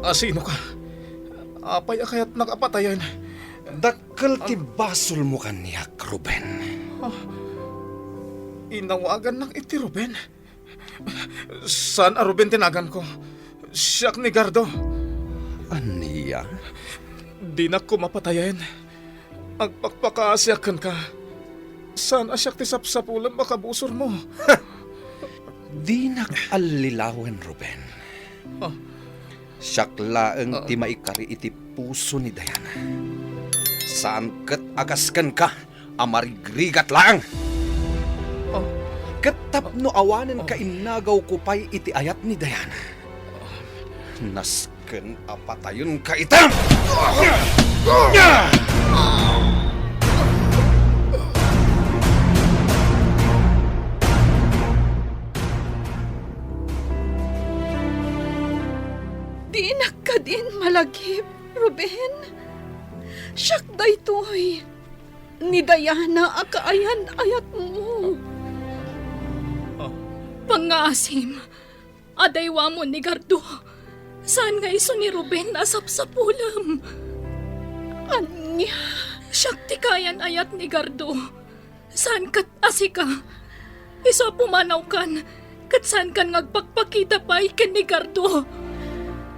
Sino ka? Apay kaya't nakapatayan. Dakkel ti basol mo kaniyak, Ruben. Inawagan ng iti Ruben. Saan a Ruben tinagan ko? Siyak ni Gardo. Aniya? Di na ko mapatayan. Agpakpakaasyakan ka. Saan asyak ti sapsapulan makabusor mo? Di nakalilawan, Ruben. Siyaklaan ti maikari iti puso ni Diana. Saan kat agaskan ka, amarigrigat lang. Katapno awanan ka inagaw ko pa'y iti ayat ni Diana. Nasken apatayon ka itam! Di na ka din malagip, Ruben. Siyak daytoy. Ni Diana akaayan-ayat mo. Pangaasim, adaywa mo ni Gardo. Saan nga iso ni Ruben asapsapulam? Anya? Siyak tikayan ayat ni Gardo. Saan kat asika? Iso pumanaw kan. Kat saan kan ngagpakpakita pa ikan ni Gardo?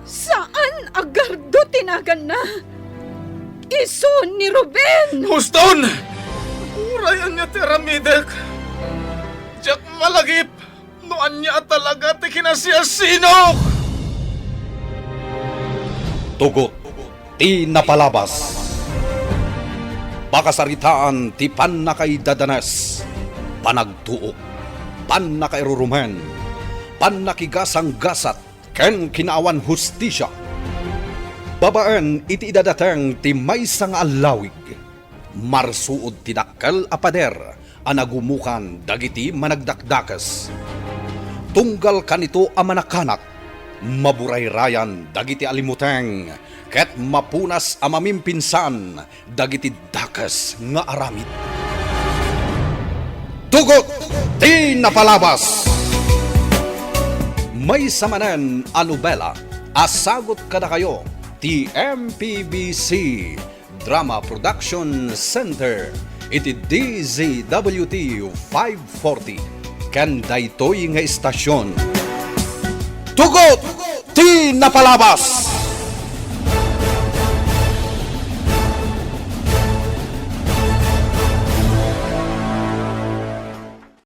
Saan agardo tinagan na? Iso ni Ruben! Huston! Urayan niya tiramidek. Diyak malagip. Noan niya talaga ti kinasyasinok. Tugot, ti napalabas. Pakasaritaan ti panakaidadanas. Panagtuo, panakairurumen, panakigasang gasat, ken kinaawan hustisya. Babaan iti idadateng ti maysa nga alawig. Marsuod ti dakkel a pader anagumukan dagiti managdakdakas. Tunggal kanito a manakanak, maburayrayan dagiti alimuteng, ket mapunas a mamimpinsan dagiti dakas nga aramid. Tugot ti napalabas. May samanen a Nobela, asagot kada kayo ti MPBC Drama Production Center iti DZWT 540 ken daytoy nga istasyon. Tugot ti napalabas.